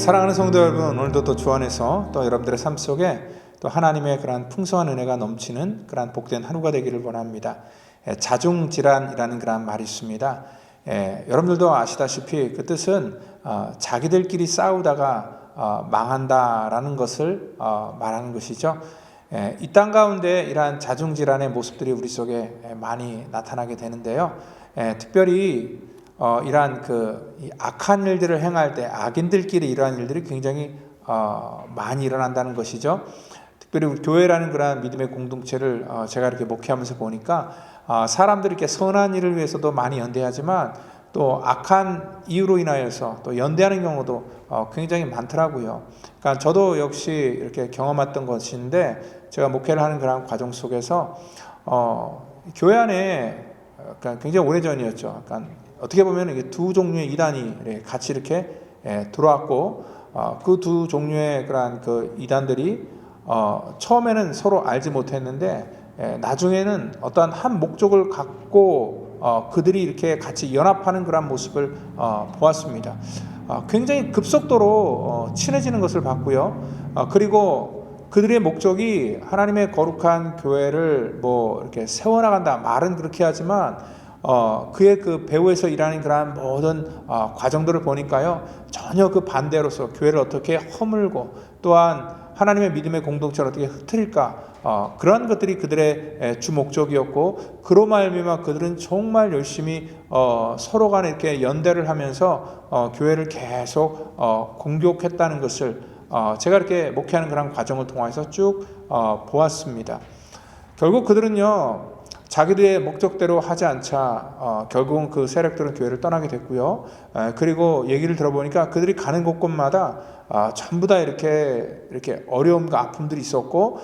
사랑하는 성도 여러분, 오늘도 또 주 안에서 또 여러분들의 삶 속에 또 하나님의 그러한 풍성한 은혜가 넘치는 그러한 복된 하루가 되기를 원합니다. 자중질환이라는 그러한 말이 있습니다. 여러분들도 아시다시피 그 뜻은 자기들끼리 싸우다가 망한다라는 것을 말하는 것이죠. 이 땅 가운데 이러한 자중질환의 모습들이 우리 속에 많이 나타나게 되는데요. 특별히 이러한 이 악한 일들을 행할 때 악인들끼리 이러한 일들이 굉장히 많이 일어난다는 것이죠. 특별히 우리 교회라는 그러한 믿음의 공동체를 제가 이렇게 목회하면서 보니까 사람들이 이렇게 선한 일을 위해서도 많이 연대하지만 또 악한 이유로 인하여서 또 연대하는 경우도 굉장히 많더라고요. 그러니까 저도 역시 이렇게 경험했던 것인데 제가 목회를 하는 그런 과정 속에서 교회 안에 굉장히 오래전이었죠. 그러니까 어떻게 보면 이게 두 종류의 이단이 같이 이렇게 들어왔고 그 두 종류의 그러한 그 이단들이 처음에는 서로 알지 못했는데 나중에는 어떠한 한 목적을 갖고 그들이 이렇게 같이 연합하는 그런 모습을 보았습니다. 굉장히 급속도로 친해지는 것을 봤고요. 그리고 그들의 목적이 하나님의 거룩한 교회를 이렇게 세워나간다 말은 그렇게 하지만 그의 그 배후에서 일하는 그러한 모든 과정들을 보니까요, 전혀 그 반대로서 교회를 어떻게 허물고 또한 하나님의 믿음의 공동체를 어떻게 흐트릴까, 그러한 것들이 그들의 주 목적이었고, 그로 말미암아 그들은 정말 열심히 서로 간에 이렇게 연대를 하면서 교회를 계속 공격했다는 것을 제가 이렇게 목회하는 그런 과정을 통해서 쭉 보았습니다. 결국 그들은요, 자기들의 목적대로 하지 않자 결국은 그 세력들은 교회를 떠나게 됐고요. 그리고 얘기를 들어보니까 그들이 가는 곳곳마다 전부 다 이렇게 어려움과 아픔들이 있었고,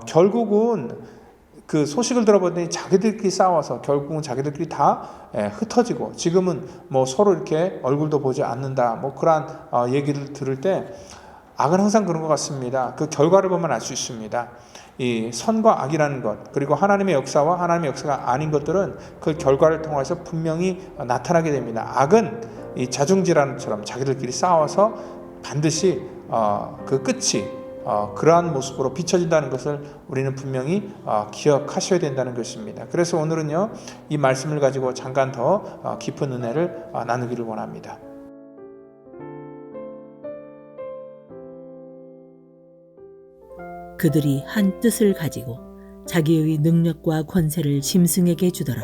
결국은 그 소식을 들어보더니 자기들끼리 싸워서 결국은 자기들끼리 다 흩어지고, 지금은 서로 이렇게 얼굴도 보지 않는다, 그러한 얘기를 들을 때 악은 항상 그런 것 같습니다. 그 결과를 보면 알 수 있습니다. 이 선과 악이라는 것, 그리고 하나님의 역사와 하나님의 역사가 아닌 것들은 그 결과를 통해서 분명히 나타나게 됩니다. 악은 이 자중질환처럼 자기들끼리 싸워서 반드시 그 끝이 그러한 모습으로 비춰진다는 것을 우리는 분명히 기억하셔야 된다는 것입니다. 그래서 오늘은요, 이 말씀을 가지고 잠깐 더 깊은 은혜를 나누기를 원합니다. 그들이 한 뜻을 가지고 자기의 능력과 권세를 짐승에게 주더라.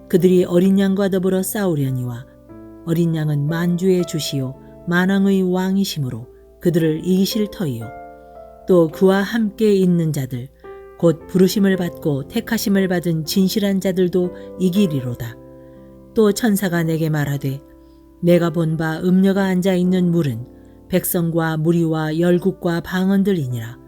그들이 어린 양과 더불어 싸우려니와 어린 양은 만주의 주시요 만왕의 왕이심으로 그들을 이기실 터이요. 또 그와 함께 있는 자들 곧 부르심을 받고 택하심을 받은 진실한 자들도 이기리로다. 또 천사가 내게 말하되 내가 본 바 음녀가 앉아 있는 물은 백성과 무리와 열국과 방언들이니라.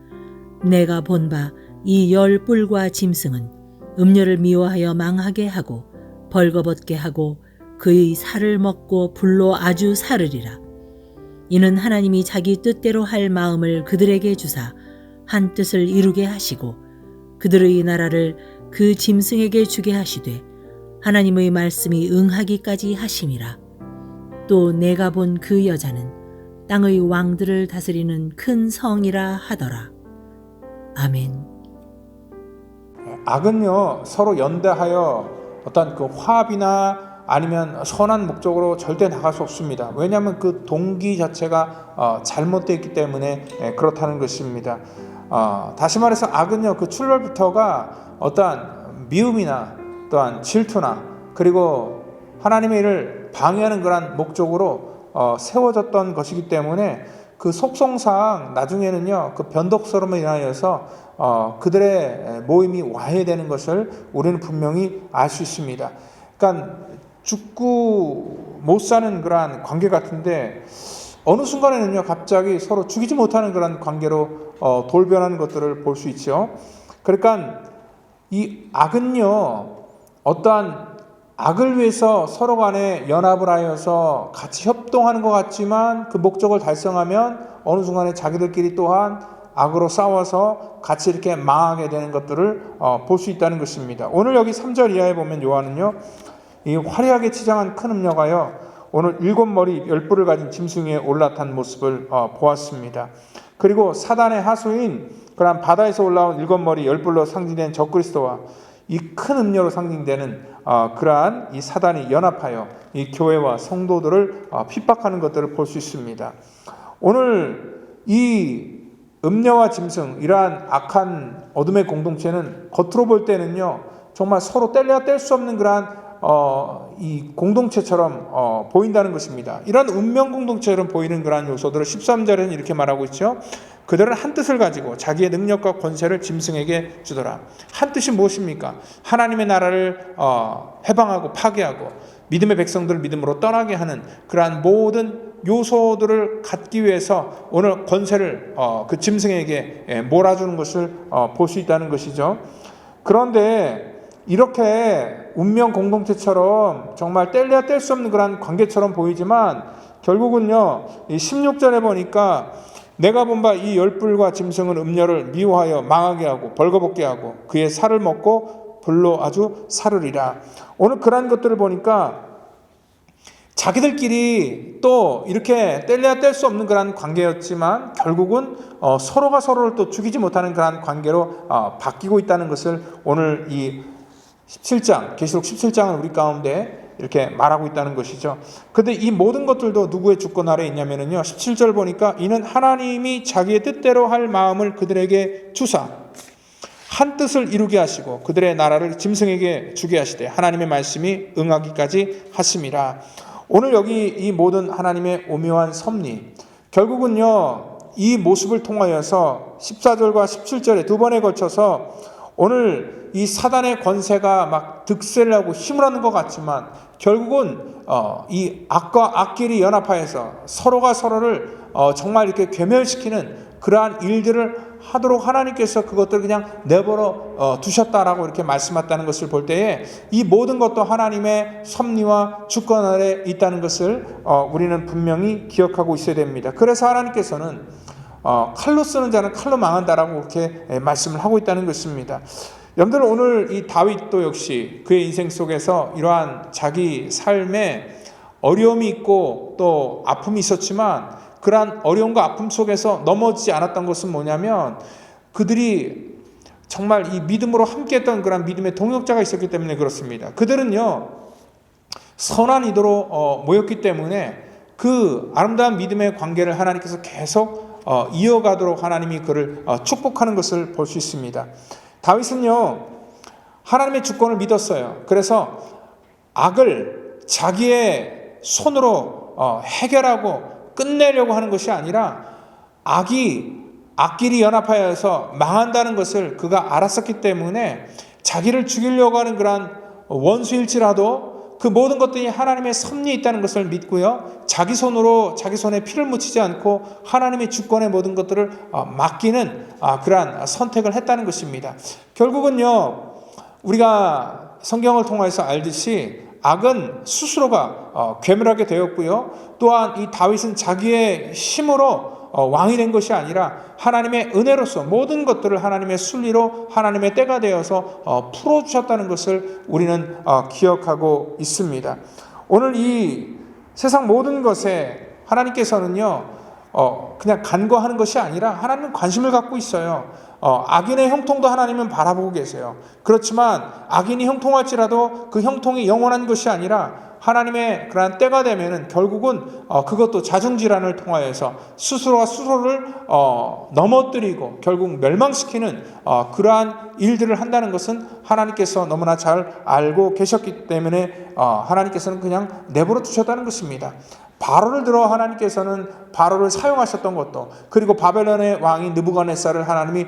내가 본 바 이 열 뿔과 짐승은 음녀를 미워하여 망하게 하고 벌거벗게 하고 그의 살을 먹고 불로 아주 사르리라. 이는 하나님이 자기 뜻대로 할 마음을 그들에게 주사 한 뜻을 이루게 하시고 그들의 나라를 그 짐승에게 주게 하시되 하나님의 말씀이 응하기까지 하심이라. 또 내가 본 그 여자는 땅의 왕들을 다스리는 큰 성이라 하더라. 아멘. 악은요, 서로 연대하여 어떤 그 화합이나 아니면 선한 목적으로 절대 나갈 수 없습니다. 왜냐하면 그 동기 자체가 잘못되어 있기 때문에 그렇다는 것입니다. 다시 말해서 악은요, 그 출발부터가 어떠한 미움이나 또한 질투나 그리고 하나님의 일을 방해하는 그런 목적으로 세워졌던 것이기 때문에 그 속성상 나중에는요, 그 변덕스러움에 인하여서 그들의 모임이 와해되는 것을 우리는 분명히 알 수 있습니다. 그러니까 죽고 못 사는 그러한 관계 같은데 어느 순간에는요, 갑자기 서로 죽이지 못하는 그런 관계로 돌변하는 것들을 볼 수 있죠. 그러니까 이 악은요, 어떠한 악을 위해서 서로 간에 연합을 하여서 같이 협동하는 것 같지만 그 목적을 달성하면 어느 순간에 자기들끼리 또한 악으로 싸워서 같이 이렇게 망하게 되는 것들을 볼 수 있다는 것입니다. 오늘 여기 3절 이하에 보면 요한은요, 이 화려하게 치장한 큰 음녀가요, 오늘 7머리 10뿔을 가진 짐승 위에 올라탄 모습을 보았습니다. 그리고 사단의 하수인 그러한 바다에서 올라온 7머리 10뿔로 상징된 적그리스도와 이 큰 음료로 상징되는 그러한 이 사단이 연합하여 이 교회와 성도들을 핍박하는 것들을 볼 수 있습니다. 오늘 이 음녀와 짐승, 이러한 악한 어둠의 공동체는 겉으로 볼 때는요, 정말 서로 뗄래야 뗄 수 없는 그러한 이 공동체처럼 보인다는 것입니다. 이런 운명 공동체처럼 보이는 그러한 요소들을 13절에는 이렇게 말하고 있죠. 그들은 한 뜻을 가지고 자기의 능력과 권세를 짐승에게 주더라. 한 뜻이 무엇입니까? 하나님의 나라를 해방하고 파괴하고 믿음의 백성들을 믿음으로 떠나게 하는 그러한 모든 요소들을 갖기 위해서 오늘 권세를 그 짐승에게 몰아주는 것을 볼 수 있다는 것이죠. 그런데 이렇게 운명 공동체처럼 정말 뗄래야 뗄 수 없는 그런 관계처럼 보이지만 결국은요, 이 16절에 보니까 내가 본 바 이 10뿔과 짐승은 음녀를 미워하여 망하게 하고 벌거벗게 하고 그의 살을 먹고 불로 아주 사르리라. 오늘 그러한 것들을 보니까 자기들끼리 또 이렇게 뗄래야 뗄 수 없는 그런 관계였지만 결국은 서로가 서로를 또 죽이지 못하는 그런 관계로 바뀌고 있다는 것을 오늘 이 17장, 계시록 17장은 우리 가운데 이렇게 말하고 있다는 것이죠. 그런데 이 모든 것들도 누구의 주권 아래에 있냐면요, 17절 보니까 이는 하나님이 자기의 뜻대로 할 마음을 그들에게 주사 한 뜻을 이루게 하시고 그들의 나라를 짐승에게 주게 하시되 하나님의 말씀이 응하기까지 하심이라. 오늘 여기 이 모든 하나님의 오묘한 섭리, 결국은요 이 모습을 통하여서 14절과 17절에 두 번에 걸쳐서 오늘 이 사단의 권세가 막 득세를 하고 힘을 얻는 것 같지만 결국은 이 악과 악끼리 연합하여서 서로가 서로를 정말 이렇게 괴멸시키는 그러한 일들을 하도록 하나님께서 그것들을 그냥 내버려 두셨다라고 이렇게 말씀했다는 것을 볼 때에 이 모든 것도 하나님의 섭리와 주권 아래 있다는 것을 우리는 분명히 기억하고 있어야 됩니다. 그래서 하나님께서는 칼로 쓰는 자는 칼로 망한다라고 그렇게 말씀을 하고 있다는 것입니다. 여러분들 오늘 이 다윗도 역시 그의 인생 속에서 이러한 자기 삶에 어려움이 있고 또 아픔이 있었지만 그러한 어려움과 아픔 속에서 넘어지지 않았던 것은 뭐냐면 그들이 정말 이 믿음으로 함께했던 그런 믿음의 동역자가 있었기 때문에 그렇습니다. 그들은요 선한 의도로 모였기 때문에 그 아름다운 믿음의 관계를 하나님께서 계속 이어가도록 하나님이 그를 축복하는 것을 볼 수 있습니다. 다윗은요 하나님의 주권을 믿었어요. 그래서 악을 자기의 손으로 해결하고 끝내려고 하는 것이 아니라 악끼리 연합하여서 망한다는 것을 그가 알았었기 때문에 자기를 죽이려고 하는 그러한 원수일지라도 그 모든 것들이 하나님의 섭리에 있다는 것을 믿고요, 자기 손에 피를 묻히지 않고 하나님의 주권의 모든 것들을 맡기는 그러한 선택을 했다는 것입니다. 결국은요 우리가 성경을 통해서 알듯이 악은 스스로가 괴멸하게 되었고요, 또한 이 다윗은 자기의 힘으로 왕이 된 것이 아니라 하나님의 은혜로서 모든 것들을 하나님의 순리로 하나님의 때가 되어서 풀어주셨다는 것을 우리는 기억하고 있습니다. 오늘 이 세상 모든 것에 하나님께서는요 그냥 간과하는 것이 아니라 하나님은 관심을 갖고 있어요. 악인의 형통도 하나님은 바라보고 계세요. 그렇지만 악인이 형통할지라도 그 형통이 영원한 것이 아니라 하나님의 그러한 때가 되면은 결국은 그것도 자중질환을 통하여서 스스로가 스스로를 넘어뜨리고 결국 멸망시키는 그러한 일들을 한다는 것은 하나님께서 너무나 잘 알고 계셨기 때문에 하나님께서는 그냥 내버려 두셨다는 것입니다. 바로를 들어 하나님께서는 바로를 사용하셨던 것도, 그리고 바벨론의 왕인 느부갓네살을 하나님이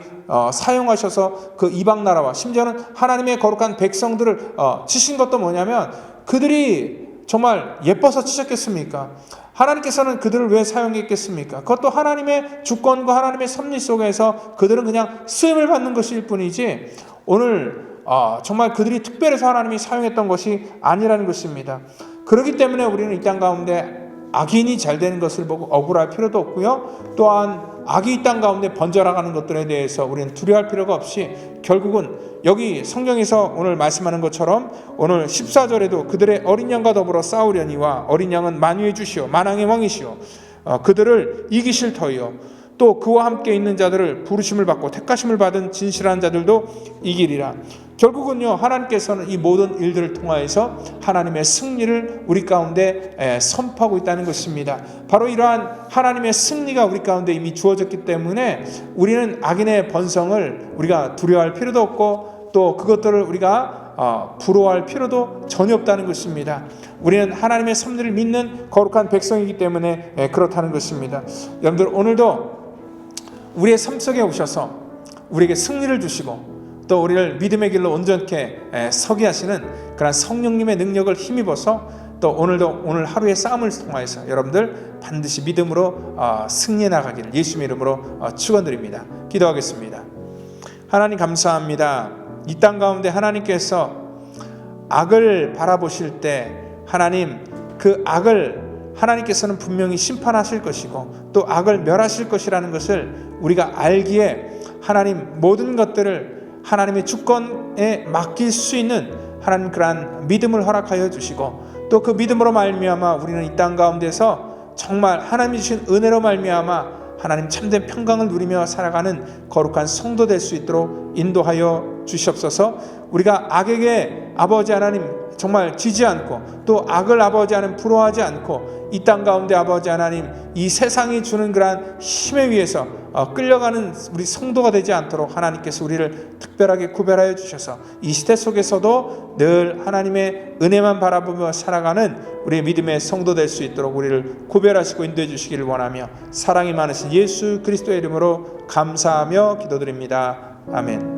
사용하셔서 그 이방 나라와 심지어는 하나님의 거룩한 백성들을 치신 것도 뭐냐면 그들이 정말 예뻐서 치셨겠습니까? 하나님께서는 그들을 왜 사용했겠습니까? 그것도 하나님의 주권과 하나님의 섭리 속에서 그들은 그냥 쓰임을 받는 것일 뿐이지 오늘 정말 그들이 특별해서 하나님이 사용했던 것이 아니라는 것입니다. 그렇기 때문에 우리는 이 땅 가운데 악인이 잘 되는 것을 보고 억울할 필요도 없고요, 또한 악이 이 땅 가운데 번져나가는 것들에 대해서 우리는 두려워할 필요가 없이 결국은 여기 성경에서 오늘 말씀하는 것처럼 오늘 14절에도 그들의 어린 양과 더불어 싸우려니와 어린 양은 만유의 주시오 만왕의 왕이시오 그들을 이기실 터이요 또 그와 함께 있는 자들을 부르심을 받고 택하심을 받은 진실한 자들도 이기리라. 결국은요, 하나님께서는 이 모든 일들을 통하여서 하나님의 승리를 우리 가운데 선포하고 있다는 것입니다. 바로 이러한 하나님의 승리가 우리 가운데 이미 주어졌기 때문에 우리는 악인의 번성을 우리가 두려워할 필요도 없고 또 그것들을 우리가 부러워할 필요도 전혀 없다는 것입니다. 우리는 하나님의 섭리를 믿는 거룩한 백성이기 때문에 그렇다는 것입니다. 여러분들 오늘도 우리의 삶 속에 오셔서 우리에게 승리를 주시고 또 우리를 믿음의 길로 온전케 서게 하시는 그런 성령님의 능력을 힘입어서 또 오늘 하루의 싸움을 통하여서 여러분들 반드시 믿음으로 승리해 나가기를 예수님의 이름으로 축원드립니다. 기도하겠습니다. 하나님 감사합니다. 이 땅 가운데 하나님께서 악을 바라보실 때 하나님 그 악을 하나님께서는 분명히 심판하실 것이고 또 악을 멸하실 것이라는 것을 우리가 알기에 하나님 모든 것들을 하나님의 주권에 맡길 수 있는 하나님 그러한 믿음을 허락하여 주시고 또 그 믿음으로 말미암아 우리는 이 땅 가운데서 정말 하나님이 주신 은혜로 말미암아 하나님 참된 평강을 누리며 살아가는 거룩한 성도 될 수 있도록 인도하여 주시옵소서. 우리가 악에게 아버지 하나님 정말 지지 않고 또 악을 아버지 하나님 부러워하지 않고 이 땅 가운데 아버지 하나님 이 세상이 주는 그러한 힘에 의해서 끌려가는 우리 성도가 되지 않도록 하나님께서 우리를 특별하게 구별하여 주셔서 이 시대 속에서도 늘 하나님의 은혜만 바라보며 살아가는 우리의 믿음의 성도 될 수 있도록 우리를 구별하시고 인도해 주시기를 원하며 사랑이 많으신 예수 그리스도의 이름으로 감사하며 기도드립니다. 아멘.